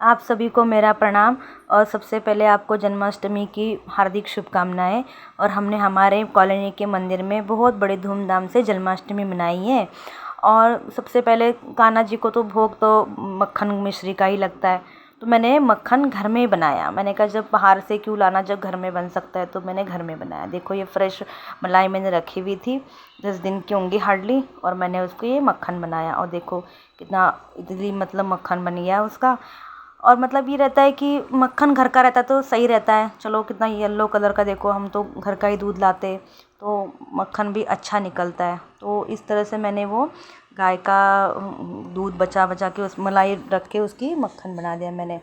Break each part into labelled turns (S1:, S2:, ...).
S1: आप सभी को मेरा प्रणाम। और सबसे पहले आपको जन्माष्टमी की हार्दिक शुभकामनाएं। और हमने हमारे कॉलोनी के मंदिर में बहुत बड़े धूमधाम से जन्माष्टमी मनाई है। और सबसे पहले कान्हा जी को तो भोग तो मक्खन मिश्री का ही लगता है, तो मैंने मक्खन घर में ही बनाया। मैंने कहा जब बाहर से क्यों लाना, जब घर में बन सकता है, तो मैंने घर में बनाया। देखो ये फ्रेश मलाई मैंने रखी हुई थी, 10 दिन की होंगी हार्डली, और मैंने उसको ये मक्खन बनाया। और देखो कितना इतनी मतलब मक्खन बन गया उसका। और मतलब ये रहता है कि मक्खन घर का रहता है तो सही रहता है। चलो कितना येलो कलर का, देखो हम तो घर का ही दूध लाते, तो मक्खन भी अच्छा निकलता है। तो इस तरह से मैंने वो गाय का दूध बचा बचा के उस मलाई रख के उसकी मक्खन बना दिया मैंने।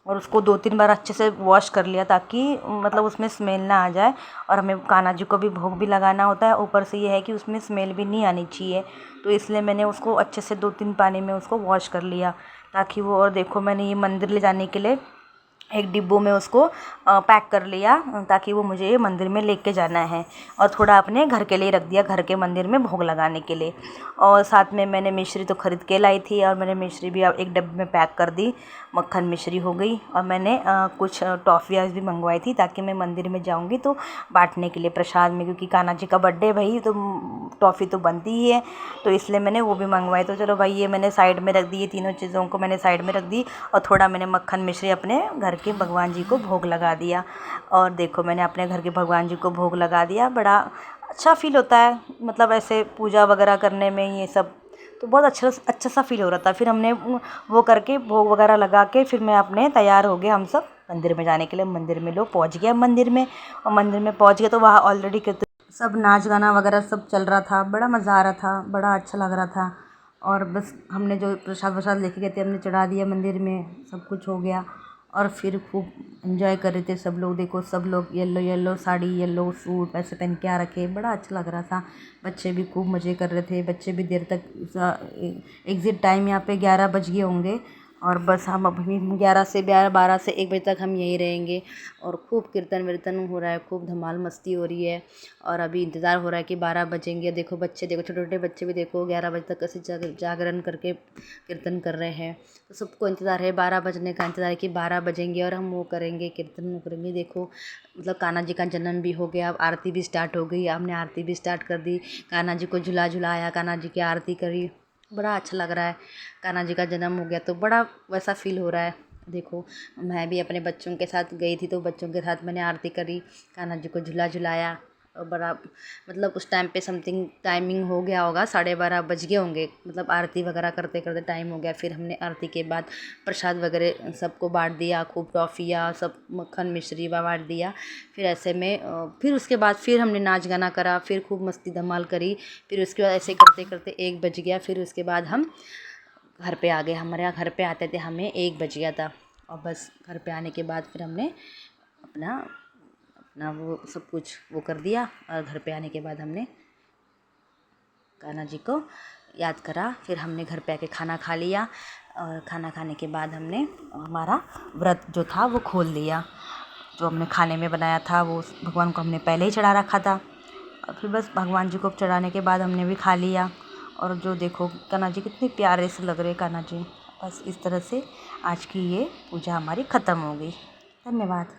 S1: और उसको 2-3 बार अच्छे से वॉश कर लिया ताकि मतलब उसमें स्मेल ना आ जाए। और हमें कान्हा जी को भी भोग भी लगाना होता है, ऊपर से ये है कि उसमें स्मेल भी नहीं आनी चाहिए, तो इसलिए मैंने उसको अच्छे से 2-3 पानी में उसको वॉश कर लिया ताकि वो। और देखो मैंने ये मंदिर ले जाने के लिए एक डिब्बों में उसको पैक कर लिया ताकि वो मुझे ये मंदिर में लेके जाना है। और थोड़ा अपने घर के लिए रख दिया, घर के मंदिर में भोग लगाने के लिए। और साथ में मैंने मिश्री तो ख़रीद के लाई थी, और मैंने मिश्री भी एक डब्बे में पैक कर दी। मक्खन मिश्री हो गई। और मैंने कुछ टॉफ़ियाँ भी मंगवाई थी ताकि मैं मंदिर में जाऊंगी तो बांटने के लिए प्रसाद में, क्योंकि कान्हा जी का बर्थडे भाई, तो टॉफ़ी तो बनती ही है, तो इसलिए मैंने वो भी मंगवाई। तो चलो भाई ये मैंने साइड में रख दी, ये तीनों चीज़ों को मैंने साइड में रख दी। और थोड़ा मैंने मक्खन मिश्री अपने घर के भगवान जी को भोग लगा दिया। और देखो मैंने अपने घर के भगवान जी को भोग लगा दिया। बड़ा अच्छा फ़ील होता है, मतलब ऐसे पूजा वगैरह करने में ये सब, तो बहुत अच्छा सा फ़ील हो रहा था। फिर हमने वो करके भोग वगैरह लगा के फिर मैं अपने तैयार हो गए हम सब मंदिर में जाने के लिए। मंदिर में लोग पहुंच गया मंदिर में, और मंदिर में पहुंच गए तो वहाँ ऑलरेडी सब नाच गाना वगैरह सब चल रहा था। बड़ा मज़ा आ रहा था, बड़ा अच्छा लग रहा था। और बस हमने जो प्रसाद वसाद लेके गए थे हमने चढ़ा दिया मंदिर में, सब कुछ हो गया। और फिर खूब एंजॉय कर रहे थे सब लोग। देखो सब लोग yellow yellow sari, yellow suit ऐसे पहन के आ रखे, बड़ा अच्छा लग रहा था। बच्चे भी खूब मज़े कर रहे थे, बच्चे भी देर तक एग्ज़िट टाइम यहाँ पे 11 बज गए होंगे। और बस हम अभी 11 से 12 से 1 बजे तक हम यहीं रहेंगे। और खूब कीर्तन वीर्तन हो रहा है, खूब धमाल मस्ती हो रही है। और अभी इंतज़ार हो रहा है कि 12 बजेंगे। देखो बच्चे, देखो छोटे छोटे बच्चे भी देखो 11 बजे तक ऐसे जागरण करके कीर्तन कर रहे हैं। तो सबको इंतज़ार है, 12 बजने का इंतज़ार है कि 12 बजेंगे और हम वो करेंगे, कीर्तन करेंगे। देखो मतलब कान्हा जी का जन्म भी हो गया, अब आरती भी स्टार्ट हो गई। हमने आरती भी स्टार्ट कर दी, कान्हा जी को झुला झुलाया, कान्हा जी की आरती करी। बड़ा अच्छा लग रहा है, कान्हा जी का जन्म हो गया तो बड़ा वैसा फ़ील हो रहा है। देखो मैं भी अपने बच्चों के साथ गई थी, तो बच्चों के साथ मैंने आरती करी, कान्हा जी को झूला झुलाया। और बड़ा मतलब उस टाइम पे समथिंग टाइमिंग हो गया होगा, 12:30 बज गए होंगे, मतलब आरती वगैरह करते करते टाइम हो गया। फिर हमने आरती के बाद प्रसाद वगैरह सबको बांट दिया, खूब टॉफ़ियाँ सब मक्खन मिश्री बांट दिया। फिर ऐसे में फिर उसके बाद फिर हमने नाच गाना करा, फिर खूब मस्ती धमाल करी। फिर उसके बाद ऐसे करते करते 1 बज गया। फिर उसके बाद हम घर पे आ गए। हमारे यहाँ घर पे आते थे हमें 1 बज गया था। और बस घर पे आने के बाद फिर हमने अपना अपना वो सब कुछ वो कर दिया। और घर पे आने के बाद हमने कान्हा जी को याद करा। फिर हमने घर पे आके खाना खा लिया, और खाना खाने के बाद हमने हमारा व्रत जो था वो खोल लिया। जो हमने खाने में बनाया था वो भगवान को हमने पहले ही चढ़ा रखा था। और फिर बस भगवान जी को चढ़ाने के बाद हमने भी खा लिया। और जो देखो कान्हा जी कितने प्यारे से लग रहे कान्हा जी। बस इस तरह से आज की ये पूजा हमारी ख़त्म हो गई। धन्यवाद।